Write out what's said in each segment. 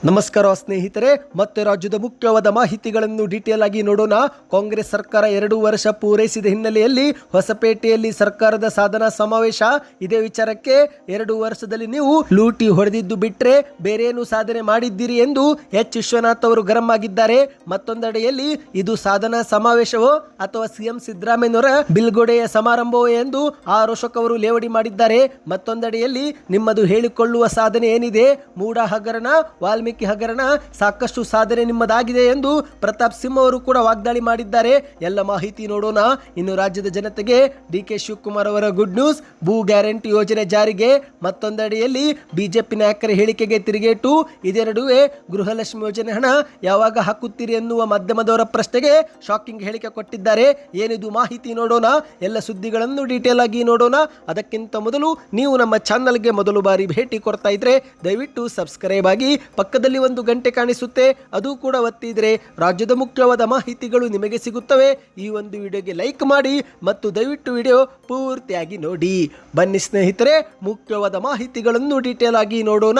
ನಮಸ್ಕಾರ ಸ್ನೇಹಿತರೆ, ಮತ್ತೆ ರಾಜ್ಯದ ಮುಖ್ಯವಾದ ಮಾಹಿತಿಗಳನ್ನು ಡೀಟೇಲ್ ಆಗಿ ನೋಡೋಣ. ಕಾಂಗ್ರೆಸ್ ಸರ್ಕಾರ 2 ವರ್ಷ ಪೂರೈಸಿದ ಹಿನ್ನೆಲೆಯಲ್ಲಿ ಹೊಸಪೇಟೆಯಲ್ಲಿ ಸರ್ಕಾರದ ಸಾಧನಾ ಸಮಾವೇಶ. ಇದೇ ವಿಚಾರಕ್ಕೆ 2 ವರ್ಷದಲ್ಲಿ ನೀವು ಲೂಟಿ ಹೊಡೆದಿದ್ದು ಬಿಟ್ರೆ ಬೇರೇನು ಸಾಧನೆ ಮಾಡಿದ್ದೀರಿ ಎಂದು ಎಚ್ ವಿಶ್ವನಾಥ್ ಅವರು ಗರಂ ಆಗಿದ್ದಾರೆ. ಮತ್ತೊಂದೆಡೆಯಲ್ಲಿ ಇದು ಸಾಧನಾ ಸಮಾವೇಶವೋ ಅಥವಾ ಸಿಎಂ ಸಿದ್ದರಾಮಯ್ಯನವರ ಬಿಲ್ಗೊಡೆಯ ಸಮಾರಂಭವೋ ಎಂದು ಆರ್ ಅಶೋಕ್ ಅವರು ಲೇವಡಿ ಮಾಡಿದ್ದಾರೆ. ಮತ್ತೊಂದೆಡೆಯಲ್ಲಿ ನಿಮ್ಮದು ಹೇಳಿಕೊಳ್ಳುವ ಸಾಧನೆ ಏನಿದೆ, ಮೂಡ ಹಗರಣ, ವಾಲ್ಮೀಕಿ ಹಗರಣ, ಸಾಕಷ್ಟು ಸಾಧನೆ ನಿಮ್ಮದಾಗಿದೆ ಎಂದು ಪ್ರತಾಪ್ ಸಿಂಹ ಅವರು ಕೂಡ ವಾಗ್ದಾಳಿ ಮಾಡಿದ್ದಾರೆ. ಎಲ್ಲ ಮಾಹಿತಿ ನೋಡೋಣ. ಇನ್ನು ರಾಜ್ಯದ ಜನತೆಗೆ ಡಿಕೆ ಶಿವಕುಮಾರ್ ಅವರ ಗುಡ್ ನ್ಯೂಸ್, ಭೂ ಗ್ಯಾರಂಟಿ ಯೋಜನೆ ಜಾರಿಗೆ. ಮತ್ತೊಂದೆಡೆಯಲ್ಲಿ ಬಿಜೆಪಿ ನಾಯಕರ ಹೇಳಿಕೆಗೆ ತಿರುಗೇಟು. ಇದೆರಡುವೆ ಗೃಹಲಕ್ಷ್ಮಿ ಯೋಜನೆ ಹಣ ಯಾವಾಗ ಹಾಕುತ್ತೀರಿ ಎನ್ನುವ ಮಾಧ್ಯಮದವರ ಪ್ರಶ್ನೆಗೆ ಶಾಕಿಂಗ್ ಹೇಳಿಕೆ ಕೊಟ್ಟಿದ್ದಾರೆ. ಏನಿದು ಮಾಹಿತಿ ನೋಡೋಣ. ಎಲ್ಲ ಸುದ್ದಿಗಳನ್ನು ಡೀಟೇಲ್ ಆಗಿ ನೋಡೋಣ. ಅದಕ್ಕಿಂತ ಮೊದಲು ನೀವು ನಮ್ಮ ಚಾನಲ್ಗೆ ಮೊದಲು ಬಾರಿ ಭೇಟಿ ಕೊಡ್ತಾ ಇದ್ರೆ ದಯವಿಟ್ಟು ಸಬ್ಸ್ಕ್ರೈಬ್ ಆಗಿ, ಪಕ್ಕದಲ್ಲಿ ಒಂದು ಗಂಟೆ ಕಾಣಿಸುತ್ತೆ ಅದು ಕೂಡ ಒತ್ತಿದ್ರೆ ರಾಜ್ಯದ ಮುಖ್ಯವಾದ ಮಾಹಿತಿಗಳು ನಿಮಗೆ ಸಿಗುತ್ತವೆ. ಈ ಒಂದು ವಿಡಿಯೋಗೆ ಲೈಕ್ ಮಾಡಿ ಮತ್ತು ದಯವಿಟ್ಟು ವಿಡಿಯೋ ಪೂರ್ತಿಯಾಗಿ ನೋಡಿ. ಬನ್ನಿ ಸ್ನೇಹಿತರೆ, ಮುಖ್ಯವಾದ ಮಾಹಿತಿಗಳನ್ನು ಡೀಟೇಲ್ ಆಗಿ ನೋಡೋಣ.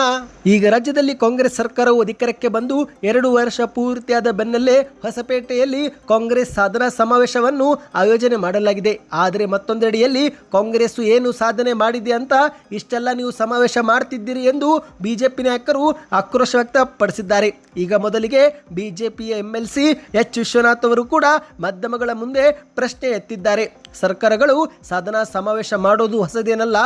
ಈಗ ರಾಜ್ಯದಲ್ಲಿ ಕಾಂಗ್ರೆಸ್ ಸರ್ಕಾರವು ಅಧಿಕಾರಕ್ಕೆ ಬಂದು 2 ವರ್ಷ ಪೂರ್ತಿಯಾದ ಬೆನ್ನಲ್ಲೇ ಹೊಸಪೇಟೆಯಲ್ಲಿ ಕಾಂಗ್ರೆಸ್ ಸಾಧನಾ ಸಮಾವೇಶವನ್ನು ಆಯೋಜನೆ ಮಾಡಲಾಗಿದೆ. ಆದರೆ ಮತ್ತೊಂದೆಡೆಯಲ್ಲಿ ಕಾಂಗ್ರೆಸ್ ಏನು ಸಾಧನೆ ಮಾಡಿದೆ ಅಂತ ಇಷ್ಟೆಲ್ಲ ನೀವು ಸಮಾವೇಶ ಮಾಡ್ತಿದ್ದೀರಿ ಎಂದು ಬಿಜೆಪಿ ನಾಯಕರು ಆಕ್ರೋಶ ವ್ಯಕ್ತಪಡಿಸಿದ್ದಾರೆ. ಈಗ ಮೊದಲಿಗೆ ಬಿಜೆಪಿಯ ಎಂಎಲ್ಸಿ ಎಚ್ ವಿಶ್ವನಾಥ್ ಅವರು ಕೂಡ ಮಾಧ್ಯಮಗಳ ಮುಂದೆ ಪ್ರಶ್ನೆ ಎತ್ತಿದ್ದಾರೆ. ಸರ್ಕಾರಗಳು ಸಾಧನಾ ಸಮಾವೇಶ ಮಾಡೋದು ಹೊಸದೇನಲ್ಲ,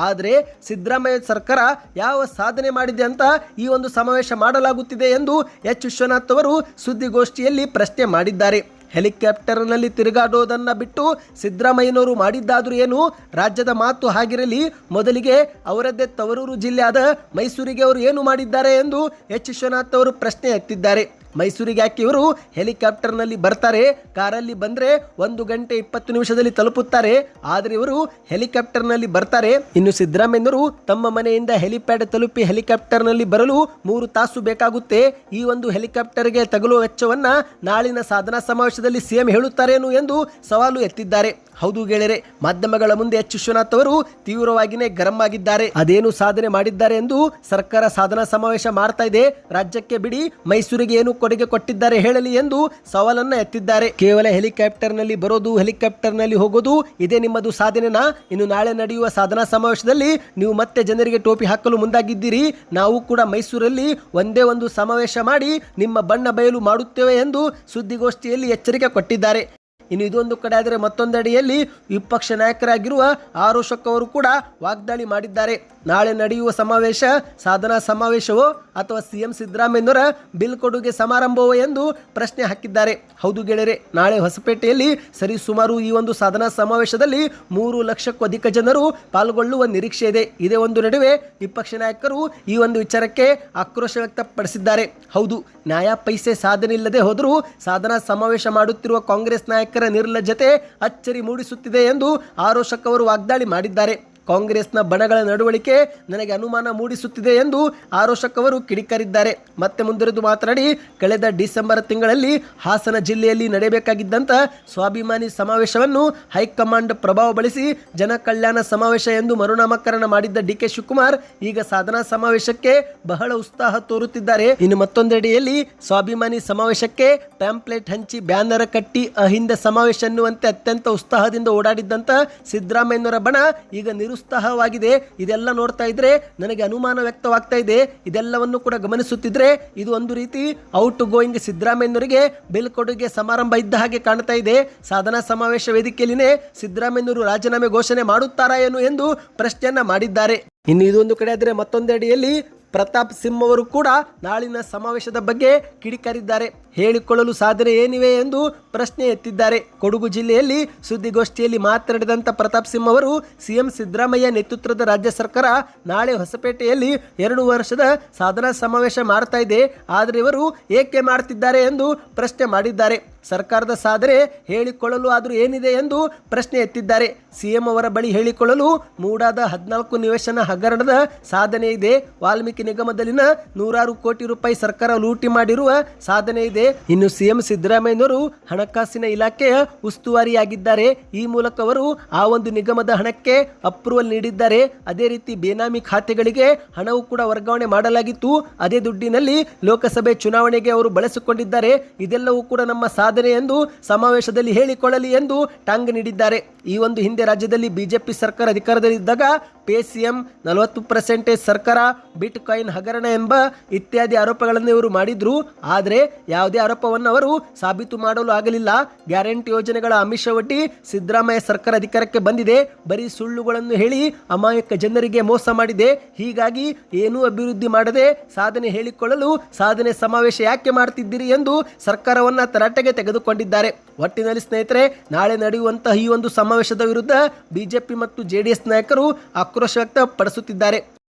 ಆದರೆ ಸಿದ್ದರಾಮಯ್ಯ ಸರ್ಕಾರ ಯಾವ ಸಾಧನೆ ಮಾಡಿದೆ ಅಂತ ಈ ಒಂದು ಸಮಾವೇಶ ಮಾಡಲಾಗುತ್ತಿದೆ ಎಂದು ಎಚ್ ವಿಶ್ವನಾಥ್ ಅವರು ಸುದ್ದಿಗೋಷ್ಠಿಯಲ್ಲಿ ಪ್ರಶ್ನೆ ಮಾಡಿದ್ದಾರೆ. ಹೆಲಿಕಾಪ್ಟರ್ನಲ್ಲಿ ತಿರುಗಾಡೋದನ್ನ ಬಿಟ್ಟು ಸಿದ್ದರಾಮಯ್ಯನವರು ಮಾಡಿದ್ದಾದ್ರೂ ಏನು? ರಾಜ್ಯದ ಮಾತು ಹಾಗಿರಲಿ, ಮೊದಲಿಗೆ ಅವರದ್ದೇ ತವರೂರು ಜಿಲ್ಲೆಯಾದ ಮೈಸೂರಿಗೆ ಅವರು ಏನು ಮಾಡಿದ್ದಾರೆ ಎಂದು ಎಚ್ ವಿಶ್ವನಾಥ್ ಅವರು ಪ್ರಶ್ನೆ ಎತ್ತಿದ್ದಾರೆ. ಮೈಸೂರಿಗೆ ಯಾಕೆ ಇವರು ಹೆಲಿಕಾಪ್ಟರ್ನಲ್ಲಿ ಬರ್ತಾರೆ? ಕಾರಲ್ಲಿ ಬಂದರೆ 1 ಗಂಟೆ 20 ನಿಮಿಷದಲ್ಲಿ ತಲುಪುತ್ತಾರೆ. ಆದರೆ ಇವರು ಹೆಲಿಕಾಪ್ಟರ್ನಲ್ಲಿ ಬರ್ತಾರೆ. ಇನ್ನು ಸಿದ್ದರಾಮಯ್ಯನವರು ತಮ್ಮ ಮನೆಯಿಂದ ಹೆಲಿಪ್ಯಾಡ್ ತಲುಪಿ ಹೆಲಿಕಾಪ್ಟರ್ನಲ್ಲಿ ಬರಲು 3 ತಾಸು ಬೇಕಾಗುತ್ತೆ. ಈ ಒಂದು ಹೆಲಿಕಾಪ್ಟರ್ಗೆ ತಗುಲುವ ವೆಚ್ಚವನ್ನ ನಾಳಿನ ಸಾಧನಾ ಸಮಾವೇಶದಲ್ಲಿ ಸಿಎಂ ಹೇಳುತ್ತಾರೇನು ಎಂದು ಸವಾಲು ಎತ್ತಿದ್ದಾರೆ. ಹೌದು ಗೆಳೆಯರೆ, ಮಾಧ್ಯಮಗಳ ಮುಂದೆ ಎಚ್ ವಿಶ್ವನಾಥ್ ಅವರು ತೀವ್ರವಾಗಿಯೇ ಗರಂ ಆಗಿದ್ದಾರೆ. ಅದೇನು ಸಾಧನೆ ಮಾಡಿದ್ದಾರೆ ಎಂದು ಸರ್ಕಾರ ಸಾಧನಾ ಸಮಾವೇಶ ಮಾಡ್ತಾ ಇದೆ, ರಾಜ್ಯಕ್ಕೆ ಬಿಡಿ, ಮೈಸೂರಿಗೆ ಏನು ಕೊಡುಗೆ ಕೊಟ್ಟಿದ್ದಾರೆ ಹೇಳಲಿ ಎಂದು ಸವಾಲನ್ನ ಎತ್ತಿದ್ದಾರೆ. ಕೇವಲ ಹೆಲಿಕಾಪ್ಟರ್ನಲ್ಲಿ ಬರೋದು, ಹೆಲಿಕಾಪ್ಟರ್ನಲ್ಲಿ ಹೋಗೋದು, ಇದೇ ನಿಮ್ಮದು ಸಾಧನೆನಾ? ಇನ್ನು ನಾಳೆ ನಡೆಯುವ ಸಾಧನಾ ಸಮಾವೇಶದಲ್ಲಿ ನೀವು ಮತ್ತೆ ಜನರಿಗೆ ಟೋಪಿ ಹಾಕಲು ಮುಂದಾಗಿದ್ದೀರಿ. ನಾವು ಕೂಡ ಮೈಸೂರಲ್ಲಿ ಒಂದೇ ಒಂದು ಸಮಾವೇಶ ಮಾಡಿ ನಿಮ್ಮ ಬಣ್ಣ ಬಯಲು ಮಾಡುತ್ತೇವೆ ಎಂದು ಸುದ್ದಿಗೋಷ್ಠಿಯಲ್ಲಿ ಎಚ್ಚರಿಕೆ ಕೊಟ್ಟಿದ್ದಾರೆ. ಇನ್ನು ಇದೊಂದು ಕಡೆ ಆದರೆ ಮತ್ತೊಂದೆಡೆಯಲ್ಲಿ ವಿಪಕ್ಷ ನಾಯಕರಾಗಿರುವ ಆರ್ ಅಶೋಕ್ ಅವರು ಕೂಡ ವಾಗ್ದಾಳಿ ಮಾಡಿದ್ದಾರೆ. ನಾಳೆ ನಡೆಯುವ ಸಮಾವೇಶ ಸಾಧನಾ ಸಮಾವೇಶವೋ ಅಥವಾ ಸಿಎಂ ಸಿದ್ದರಾಮಯ್ಯನವರ ಬಿಲ್ ಕೊಡುಗೆ ಸಮಾರಂಭವೋ ಎಂದು ಪ್ರಶ್ನೆ ಹಾಕಿದ್ದಾರೆ. ಹೌದು ಗೆಳೆಯರೆ, ನಾಳೆ ಹೊಸಪೇಟೆಯಲ್ಲಿ ಸರಿಸುಮಾರು ಈ ಒಂದು ಸಾಧನಾ ಸಮಾವೇಶದಲ್ಲಿ 3 ಲಕ್ಷಕ್ಕೂ ಅಧಿಕ ಜನರು ಪಾಲ್ಗೊಳ್ಳುವ ನಿರೀಕ್ಷೆ ಇದೆ. ಇದೇ ಒಂದು ನಡುವೆ ವಿಪಕ್ಷ ನಾಯಕರು ಈ ಒಂದು ವಿಚಾರಕ್ಕೆ ಆಕ್ರೋಶ ವ್ಯಕ್ತಪಡಿಸಿದ್ದಾರೆ. ಹೌದು, ನ್ಯಾಯ ಪೈಸೆ ಸಾಧನೆ ಇಲ್ಲದೆ ಹೋದರೂ ಸಾಧನಾ ಸಮಾವೇಶ ಮಾಡುತ್ತಿರುವ ಕಾಂಗ್ರೆಸ್ ನಾಯಕರ ನಿರ್ಲಜ್ಜತೆ ಅಚ್ಚರಿ ಮೂಡಿಸುತ್ತಿದೆ ಎಂದು ಆರ್ ಅಶೋಕ್ ಅವರು ವಾಗ್ದಾಳಿ ಮಾಡಿದ್ದಾರೆ. ಕಾಂಗ್ರೆಸ್ನ ಬಣಗಳ ನಡವಳಿಕೆ ನನಗೆ ಅನುಮಾನ ಮೂಡಿಸುತ್ತಿದೆ ಎಂದು ಆರ್ ಅಶೋಕ್ ಅವರು ಕಿಡಿಕಾರಿದ್ದಾರೆ. ಮತ್ತೆ ಮುಂದುವರೆದು ಮಾತನಾಡಿ, ಕಳೆದ ಡಿಸೆಂಬರ್ ತಿಂಗಳಲ್ಲಿ ಹಾಸನ ಜಿಲ್ಲೆಯಲ್ಲಿ ನಡೆಯಬೇಕಾಗಿದ್ದಂಥ ಸ್ವಾಭಿಮಾನಿ ಸಮಾವೇಶವನ್ನು ಹೈಕಮಾಂಡ್ ಪ್ರಭಾವ ಬಳಸಿ ಜನಕಲ್ಯಾಣ ಸಮಾವೇಶ ಎಂದು ಮರುನಾಮಕರಣ ಮಾಡಿದ್ದ ಡಿಕೆ ಶಿವಕುಮಾರ್ ಈಗ ಸಾಧನಾ ಸಮಾವೇಶಕ್ಕೆ ಬಹಳ ಉತ್ಸಾಹ ತೋರುತ್ತಿದ್ದಾರೆ. ಇನ್ನು ಮತ್ತೊಂದೆಡೆಯಲ್ಲಿ ಸ್ವಾಭಿಮಾನಿ ಸಮಾವೇಶಕ್ಕೆ ಪ್ಯಾಂಪ್ಲೆಟ್ ಹಂಚಿ ಬ್ಯಾನರ್ ಕಟ್ಟಿ ಅಹಿಂದ ಸಮಾವೇಶ ಎನ್ನುವಂತೆ ಅತ್ಯಂತ ಉತ್ಸಾಹದಿಂದ ಓಡಾಡಿದ್ದಂಥ ಸಿದ್ದರಾಮಯ್ಯನವರ ಬಣ ಈಗ ಉತ್ಸಾಹವಾಗಿದೆ. ಇದೆಲ್ಲ ನೋಡ್ತಾ ಇದ್ರೆ ನನಗೆ ಅನುಮಾನ ವ್ಯಕ್ತವಾಗ್ತಾ ಇದೆ. ಇದೆಲ್ಲವನ್ನು ಕೂಡ ಗಮನಿಸುತ್ತಿದ್ರೆ ಇದು ಒಂದು ರೀತಿ ಔಟ್ ಗೋಯಿಂಗ್ ಸಿದ್ದರಾಮಯ್ಯನವರಿಗೆ ಬಿಲ್ ಕೊಡುಗೆ ಸಮಾರಂಭ ಇದ್ದ ಹಾಗೆ ಕಾಣ್ತಾ ಇದೆ. ಸಾಧನಾ ಸಮಾವೇಶ ವೇದಿಕೆಯಲ್ಲಿನೇ ಸಿದ್ದರಾಮಯ್ಯನವರು ರಾಜೀನಾಮೆ ಘೋಷಣೆ ಮಾಡುತ್ತಾರಾ ಏನು ಎಂದು ಪ್ರಶ್ನೆಯನ್ನ ಮಾಡಿದ್ದಾರೆ. ಇನ್ನು ಇದೊಂದು ಕಡೆ ಆದರೆ ಮತ್ತೊಂದೆಡೆಯಲ್ಲಿ ಪ್ರತಾಪ್ ಸಿಂಹ ಅವರು ಕೂಡ ನಾಳಿನ ಸಮಾವೇಶದ ಬಗ್ಗೆ ಕಿಡಿಕಾರಿದ್ದಾರೆ. ಹೇಳಿಕೊಳ್ಳಲು ಸಾಧನೆ ಏನಿವೆ ಎಂದು ಪ್ರಶ್ನೆ ಎತ್ತಿದ್ದಾರೆ. ಕೊಡಗು ಜಿಲ್ಲೆಯಲ್ಲಿ ಸುದ್ದಿಗೋಷ್ಠಿಯಲ್ಲಿ ಮಾತನಾಡಿದಂಥ ಪ್ರತಾಪ್ ಸಿಂಹ ಅವರು ಸಿಎಂ ಸಿದ್ದರಾಮಯ್ಯ ನೇತೃತ್ವದ ರಾಜ್ಯ ಸರ್ಕಾರ ನಾಳೆ ಹೊಸಪೇಟೆಯಲ್ಲಿ 2 ವರ್ಷದ ಸಾಧನಾ ಸಮಾವೇಶ ಮಾಡ್ತಾ ಇದೆ, ಆದರೆ ಇವರು ಏಕೆ ಮಾಡ್ತಿದ್ದಾರೆ ಎಂದು ಪ್ರಶ್ನೆ ಮಾಡಿದ್ದಾರೆ. ಸರ್ಕಾರದ ಸಾಧನೆ ಹೇಳಿಕೊಳ್ಳಲು ಆದರೂ ಏನಿದೆ ಎಂದು ಪ್ರಶ್ನೆ ಎತ್ತಿದ್ದಾರೆ. ಸಿಎಂ ಅವರ ಬಳಿ ಹೇಳಿಕೊಳ್ಳಲು ಮೂಡಾದ 14 ನಿವೇಶನ ಹಗರಣದ ಸಾಧನೆ ಇದೆ. ವಾಲ್ಮೀಕಿ ನಿಗಮದಲ್ಲಿನ 100 ಕೋಟಿ ರೂಪಾಯಿ ಸರ್ಕಾರ ಲೂಟಿ ಮಾಡಿರುವ ಸಾಧನೆ ಇದೆ. ಇನ್ನು ಸಿಎಂ ಸಿದ್ದರಾಮಯ್ಯನವರು ಹಣಕಾಸಿನ ಇಲಾಖೆಯ ಉಸ್ತುವಾರಿಯಾಗಿದ್ದಾರೆ. ಈ ಮೂಲಕ ಅವರು ಆ ಒಂದು ನಿಗಮದ ಹಣಕ್ಕೆ ಅಪ್ರೂವಲ್ ನೀಡಿದ್ದಾರೆ. ಅದೇ ರೀತಿ ಬೇನಾಮಿ ಖಾತೆಗಳಿಗೆ ಹಣವು ಕೂಡ ವರ್ಗಾವಣೆ ಮಾಡಲಾಗಿತ್ತು. ಅದೇ ದುಡ್ಡಿನಲ್ಲಿ ಲೋಕಸಭೆ ಚುನಾವಣೆಗೆ ಅವರು ಬಳಸಿಕೊಂಡಿದ್ದಾರೆ. ಇದೆಲ್ಲವೂ ಕೂಡ ನಮ್ಮ ಸಾಧನೆ ಎಂದು ಸಮಾವೇಶದಲ್ಲಿ ಹೇಳಿಕೊಳ್ಳಲಿ ಎಂದು ಟಾಂಗ್ ನೀಡಿದ್ದಾರೆ. ಈ ಒಂದು ಹಿಂದೆ ರಾಜ್ಯದಲ್ಲಿ ಬಿಜೆಪಿ ಸರ್ಕಾರ ಅಧಿಕಾರದಲ್ಲಿದ್ದಾಗ ಪೇ ಸಿಎಂ 40% ಸರ್ಕಾರ ಬಿಟ್ ಕಾಯಿನ್ ಹಗರಣ ಎಂಬ ಇತ್ಯಾದಿ ಆರೋಪಗಳನ್ನು ಇವರು ಮಾಡಿದ್ರು. ಆದರೆ ಯಾವುದೇ ಆರೋಪವನ್ನು ಅವರು ಸಾಬೀತು ಮಾಡಲು ಆಗಲಿಲ್ಲ. ಗ್ಯಾರಂಟಿ ಯೋಜನೆಗಳ ಆಮಿಷವೊಡ್ಡಿ ಸಿದ್ದರಾಮಯ್ಯ ಸರ್ಕಾರ ಅಧಿಕಾರಕ್ಕೆ ಬಂದಿದೆ. ಬರೀ ಸುಳ್ಳುಗಳನ್ನು ಹೇಳಿ ಅಮಾಯಕ ಜನರಿಗೆ ಮೋಸ ಮಾಡಿದೆ. ಹೀಗಾಗಿ ಏನೂ ಅಭಿವೃದ್ಧಿ ಮಾಡದೆ ಸಾಧನೆ ಹೇಳಿಕೊಳ್ಳಲು ಸಾಧನೆ ಸಮಾವೇಶ ಯಾಕೆ ಮಾಡ್ತಿದ್ದೀರಿ ಎಂದು ಸರ್ಕಾರವನ್ನ ತರಾಟೆಗೆ ತೆಗೆದುಕೊಂಡಿದ್ದಾರೆ. ಒಟ್ಟಿನಲ್ಲಿ ಸ್ನೇಹಿತರೆ, ನಾಳೆ ನಡೆಯುವಂತಹ ಈ ಒಂದು ಸಮಾವೇಶದ ವಿರುದ್ಧ ಬಿಜೆಪಿ ಮತ್ತು ಜೆಡಿಎಸ್ ನಾಯಕರು ಆಕ್ರೋಶ ವ್ಯಕ್ತಪಡಿಸುತ್ತಿದ್ದಾರೆ.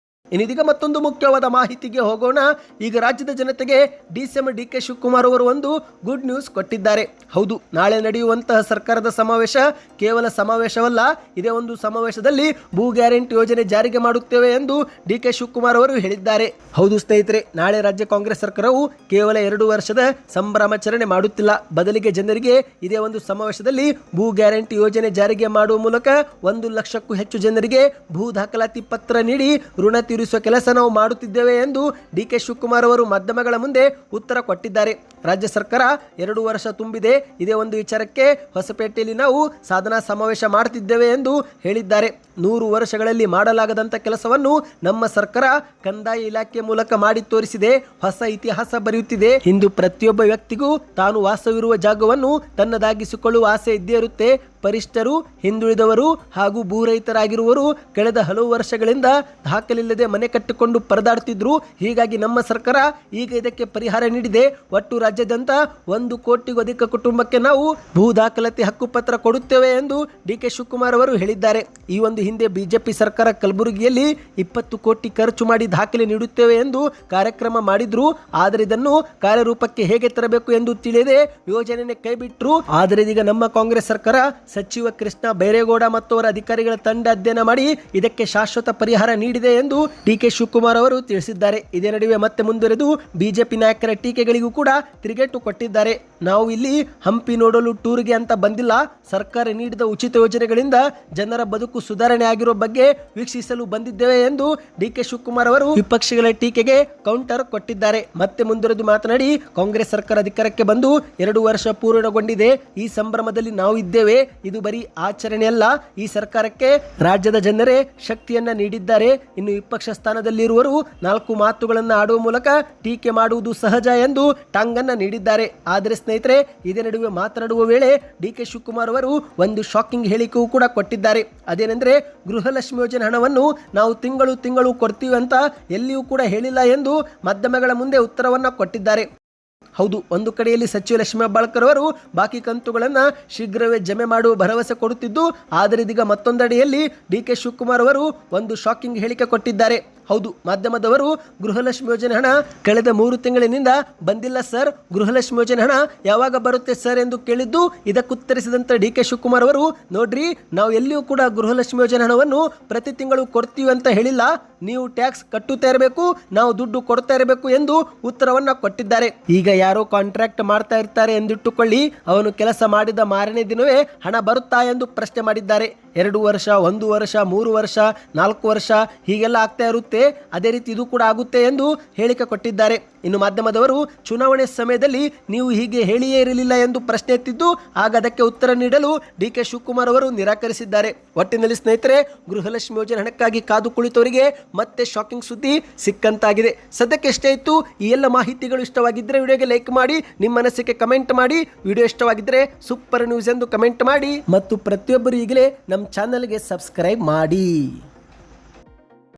ಇನ್ನಿದೀಗ ಮತ್ತೊಂದು ಮುಖ್ಯವಾದ ಮಾಹಿತಿಗೆ ಹೋಗೋಣ. ಈಗ ರಾಜ್ಯದ ಜನತೆಗೆ ಡಿಸಿಎಂ ಡಿಕೆ ಶಿವಕುಮಾರ್ ಅವರು ಒಂದು ಗುಡ್ ನ್ಯೂಸ್ ಕೊಟ್ಟಿದ್ದಾರೆ. ಹೌದು, ನಾಳೆ ನಡೆಯುವಂತಹ ಸರ್ಕಾರದ ಸಮಾವೇಶ ಕೇವಲ ಸಮಾವೇಶವಲ್ಲ. ಇದೇ ಒಂದು ಸಮಾವೇಶದಲ್ಲಿ ಭೂ ಗ್ಯಾರಂಟಿ ಯೋಜನೆ ಜಾರಿಗೆ ಮಾಡುತ್ತೇವೆ ಎಂದು ಡಿಕೆ ಶಿವಕುಮಾರ್ ಅವರು ಹೇಳಿದ್ದಾರೆ. ಹೌದು ಸ್ನೇಹಿತರೆ, ನಾಳೆ ರಾಜ್ಯ ಕಾಂಗ್ರೆಸ್ ಸರ್ಕಾರವು ಕೇವಲ 2 ವರ್ಷದ ಸಂಭ್ರಮಾಚರಣೆ ಮಾಡುತ್ತಿಲ್ಲ. ಬದಲಿಗೆ ಜನರಿಗೆ ಇದೇ ಒಂದು ಸಮಾವೇಶದಲ್ಲಿ ಭೂ ಗ್ಯಾರಂಟಿ ಯೋಜನೆ ಜಾರಿಗೆ ಮಾಡುವ ಮೂಲಕ 1 ಲಕ್ಷಕ್ಕೂ ಹೆಚ್ಚು ಜನರಿಗೆ ಭೂ ದಾಖಲಾತಿ ಪತ್ರ ನೀಡಿ ಋಣ ತೀರಿಸುವ ಕೆಲಸ ನಾವು ಮಾಡುತ್ತಿದ್ದೇವೆ ಎಂದು ಡಿಕೆ ಶಿವಕುಮಾರ್ ಅವರು ಮಾಧ್ಯಮಗಳ ಮುಂದೆ ಉತ್ತರ ಕೊಟ್ಟಿದ್ದಾರೆ. ರಾಜ್ಯ ಸರ್ಕಾರ 2 ವರ್ಷ ತುಂಬಿದೆ. ಇದೇ ಒಂದು ವಿಚಾರಕ್ಕೆ ಹೊಸಪೇಟೆಯಲ್ಲಿ ನಾವು ಸಾಧನಾ ಸಮಾವೇಶ ಮಾಡುತ್ತಿದ್ದೇವೆ ಎಂದು ಹೇಳಿದ್ದಾರೆ. 100 ವರ್ಷಗಳಲ್ಲಿ ಮಾಡಲಾಗದಂತ ಕೆಲಸವನ್ನು ನಮ್ಮ ಸರ್ಕಾರ ಕಂದಾಯ ಇಲಾಖೆ ಮೂಲಕ ಮಾಡಿ ತೋರಿಸಿದೆ. ಹೊಸ ಇತಿಹಾಸ ಬರೆಯುತ್ತಿದೆ. ಇಂದು ಪ್ರತಿಯೊಬ್ಬ ವ್ಯಕ್ತಿಗೂ ತಾನು ವಾಸವಿರುವ ಜಾಗವನ್ನು ತನ್ನದಾಗಿಸಿಕೊಳ್ಳುವ ಆಸೆ ಇದ್ದೇ ಇರುತ್ತೆ. ಪರಿಷ್ಠರು, ಹಿಂದುಳಿದವರು ಹಾಗೂ ಭೂರಹಿತರಾಗಿರುವವರು ಕಳೆದ ಹಲವು ವರ್ಷಗಳಿಂದ ದಾಖಲಿಲ್ಲದೆ ಮನೆ ಕಟ್ಟಿಕೊಂಡು ಪರದಾಡುತ್ತಿದ್ರು. ಹೀಗಾಗಿ ನಮ್ಮ ಸರ್ಕಾರ ಈಗ ಇದಕ್ಕೆ ಪರಿಹಾರ ನೀಡಿದೆ. ಒಟ್ಟು ರಾಜ್ಯಾದ್ಯಂತ 1 ಕೋಟಿಗೂ ಅಧಿಕ ಕುಟುಂಬಕ್ಕೆ ನಾವು ಭೂ ದಾಖಲಾತಿ ಹಕ್ಕುಪತ್ರ ಕೊಡುತ್ತೇವೆ ಎಂದು ಡಿಕೆ ಶಿವಕುಮಾರ್ ಅವರು ಹೇಳಿದ್ದಾರೆ. ಈ ಒಂದು ಹಿಂದೆ ಬಿಜೆಪಿ ಸರ್ಕಾರ ಕಲಬುರಗಿಯಲ್ಲಿ 20 ಕೋಟಿ ಖರ್ಚು ಮಾಡಿ ದಾಖಲೆ ನೀಡುತ್ತೇವೆ ಎಂದು ಕಾರ್ಯಕ್ರಮ ಮಾಡಿದ್ರು. ಆದರೆ ಇದನ್ನು ಕಾರ್ಯರೂಪಕ್ಕೆ ಹೇಗೆ ತರಬೇಕು ಎಂದು ತಿಳಿಯದೆ ಯೋಜನೆ ಕೈಬಿಟ್ರು. ಆದರೆ ಇದೀಗ ನಮ್ಮ ಕಾಂಗ್ರೆಸ್ ಸರ್ಕಾರ ಸಚಿವ ಕೃಷ್ಣ ಬೈರೇಗೌಡ ಮತ್ತು ಅವರ ಅಧಿಕಾರಿಗಳ ತಂಡ ಅಧ್ಯಯನ ಮಾಡಿ ಇದಕ್ಕೆ ಶಾಶ್ವತ ಪರಿಹಾರ ನೀಡಿದೆ ಎಂದು ಡಿಕೆ ಶಿವಕುಮಾರ್ ಅವರು ತಿಳಿಸಿದ್ದಾರೆ. ಇದೇ ನಡುವೆ ಮತ್ತೆ ಮುಂದುವರೆದು ಬಿಜೆಪಿ ನಾಯಕರ ಟೀಕೆಗಳಿಗೂ ಕೂಡ ತಿರುಗೇಟು ಕೊಟ್ಟಿದ್ದಾರೆ. ನಾವು ಇಲ್ಲಿ ಹಂಪಿ ನೋಡಲು ಟೂರ್ಗೆ ಅಂತ ಬಂದಿಲ್ಲ. ಸರ್ಕಾರ ನೀಡಿದ ಉಚಿತ ಯೋಜನೆಗಳಿಂದ ಜನರ ಬದುಕು ಸುಧಾರಣೆ ಆಗಿರೋ ಬಗ್ಗೆ ವೀಕ್ಷಿಸಲು ಬಂದಿದ್ದೇವೆ ಎಂದು ಡಿಕೆ ಶಿವಕುಮಾರ್ ಅವರು ವಿಪಕ್ಷಗಳ ಟೀಕೆಗೆ ಕೌಂಟರ್ ಕೊಟ್ಟಿದ್ದಾರೆ. ಮತ್ತೆ ಮುಂದುವರೆದು ಮಾತನಾಡಿ, ಕಾಂಗ್ರೆಸ್ ಸರ್ಕಾರ ಅಧಿಕಾರಕ್ಕೆ ಬಂದು 2 ವರ್ಷ ಪೂರ್ಣಗೊಂಡಿದೆ. ಈ ಸಂಭ್ರಮದಲ್ಲಿ ನಾವು ಇದ್ದೇವೆ. ಇದು ಬರೀ ಆಚರಣೆಯಲ್ಲ. ಈ ಸರ್ಕಾರಕ್ಕೆ ರಾಜ್ಯದ ಜನರೇ ಶಕ್ತಿಯನ್ನ ನೀಡಿದ್ದಾರೆ. ಇನ್ನು ವಿಪಕ್ಷ ಸ್ಥಾನದಲ್ಲಿರುವರು 4 ಮಾತುಗಳನ್ನು ಆಡುವ ಮೂಲಕ ಟೀಕೆ ಮಾಡುವುದು ಸಹಜ ಎಂದು ಟಾಂಗನ್ನ ನೀಡಿದ್ದಾರೆ. ಆದರೆ ಸ್ನೇಹಿತರೆ, ಇದೇ ನಡುವೆ ಮಾತನಾಡುವ ವೇಳೆ ಡಿಕೆ ಶಿವಕುಮಾರ್ ಅವರು ಒಂದು ಶಾಕಿಂಗ್ ಹೇಳಿಕೆಯೂ ಕೂಡ ಕೊಟ್ಟಿದ್ದಾರೆ. ಅದೇನೆಂದ್ರೆ, ಗೃಹಲಕ್ಷ್ಮಿ ಯೋಜನೆ ಹಣವನ್ನು ನಾವು ತಿಂಗಳು ಕೊಡ್ತೀವಿ ಅಂತ ಎಲ್ಲಿಯೂ ಕೂಡ ಹೇಳಿಲ್ಲ ಎಂದು ಮಾಧ್ಯಮಗಳ ಮುಂದೆ ಉತ್ತರವನ್ನ ಕೊಟ್ಟಿದ್ದಾರೆ. ಹೌದು, ಒಂದು ಕಡೆಯಲ್ಲಿ ಸಚಿವ ಲಕ್ಷ್ಮೀ ಹೆಬ್ಬಾಳ್ಕರ್ ಅವರು ಬಾಕಿ ಕಂತುಗಳನ್ನು ಶೀಘ್ರವೇ ಜಮೆ ಮಾಡುವ ಭರವಸೆ ಕೊಡುತ್ತಿದ್ದು, ಆದರೆ ಇದೀಗ ಮತ್ತೊಂದೆಡೆಯಲ್ಲಿ ಡಿಕೆ ಶಿವಕುಮಾರ್ ಅವರು ಒಂದು ಶಾಕಿಂಗ್ ಹೇಳಿಕೆ ಕೊಟ್ಟಿದ್ದಾರೆ. ಹೌದು, ಮಾಧ್ಯಮದವರು ಗೃಹಲಕ್ಷ್ಮಿ ಯೋಜನೆ ಹಣ ಕಳೆದ 3 ತಿಂಗಳಿನಿಂದ ಬಂದಿಲ್ಲ ಸರ್, ಗೃಹಲಕ್ಷ್ಮಿ ಯೋಜನೆ ಹಣ ಯಾವಾಗ ಬರುತ್ತೆ ಸರ್ ಎಂದು ಕೇಳಿದ್ದು. ಇದಕ್ಕುತ್ತರಿಸಿದಂತ ಡಿಕೆ ಶಿವಕುಮಾರ್ ಅವರು, ನೋಡ್ರಿ, ನಾವು ಎಲ್ಲಿಯೂ ಕೂಡ ಗೃಹಲಕ್ಷ್ಮಿ ಯೋಜನೆ ಹಣವನ್ನು ಪ್ರತಿ ತಿಂಗಳು ಕೊಡ್ತೀವಿ ಅಂತ ಹೇಳಿಲ್ಲ. ನೀವು ಟ್ಯಾಕ್ಸ್ ಕಟ್ಟುತ್ತಾ ಇರಬೇಕು, ನಾವು ದುಡ್ಡು ಕೊಡ್ತಾ ಇರಬೇಕು ಎಂದು ಉತ್ತರವನ್ನ ಕೊಟ್ಟಿದ್ದಾರೆ. ಈಗ ಯಾರೋ ಕಾಂಟ್ರಾಕ್ಟ್ ಮಾಡ್ತಾ ಇರ್ತಾರೆ ಎಂದಿಟ್ಟುಕೊಳ್ಳಿ, ಅವನು ಕೆಲಸ ಮಾಡಿದ ಮಾರನೇ ದಿನವೇ ಹಣ ಬರುತ್ತಾ ಎಂದು ಪ್ರಶ್ನೆ ಮಾಡಿದ್ದಾರೆ. 2 ವರ್ಷ, 1 ವರ್ಷ, 3 ವರ್ಷ, 4 ವರ್ಷ ಹೀಗೆಲ್ಲ ಆಗ್ತಾ ಇರುತ್ತೆ. ಅದೇ ರೀತಿ ಇದು ಕೂಡ ಆಗುತ್ತೆ ಎಂದು ಹೇಳಿಕೆ ಕೊಟ್ಟಿದ್ದಾರೆ. ಇನ್ನು ಮಾಧ್ಯಮದವರು ಚುನಾವಣೆ ಸಮಯದಲ್ಲಿ ನೀವು ಹೀಗೆ ಹೇಳಿಯೇ ಇರಲಿಲ್ಲ ಎಂದು ಪ್ರಶ್ನೆ ಎತ್ತಿದ್ದು, ಆಗ ಅದಕ್ಕೆ ಉತ್ತರ ನೀಡಲು ಡಿಕೆ ಶಿವಕುಮಾರ್ ಅವರು ನಿರಾಕರಿಸಿದ್ದಾರೆ. ಒಟ್ಟಿನಲ್ಲಿ ಸ್ನೇಹಿತರೆ, ಗೃಹಲಕ್ಷ್ಮಿ ಯೋಜನೆ ಹಣಕ್ಕಾಗಿ ಕಾದು ಕುಳಿತವರಿಗೆ ಮತ್ತೆ ಶಾಕಿಂಗ್ ಸುದ್ದಿ ಸಿಕ್ಕಂತಾಗಿದೆ. ಸದ್ಯಕ್ಕೆ ಎಷ್ಟೇ ಇತ್ತು. ಈ ಎಲ್ಲ ಮಾಹಿತಿಗಳು ಇಷ್ಟವಾಗಿದ್ದರೆ ವಿಡಿಯೋಗೆ ಲೈಕ್ ಮಾಡಿ, ನಿಮ್ಮ ಮನಸ್ಸಿಗೆ ಕಮೆಂಟ್ ಮಾಡಿ. ವಿಡಿಯೋ ಇಷ್ಟವಾಗಿದ್ದರೆ ಸೂಪರ್ ನ್ಯೂಸ್ ಎಂದು ಕಮೆಂಟ್ ಮಾಡಿ ಮತ್ತು ಪ್ರತಿಯೊಬ್ಬರು ಈಗಲೇ ನಮ್ಮ ಚಾನಲ್ಗೆ ಸಬ್ಸ್ಕ್ರೈಬ್ ಮಾಡಿ.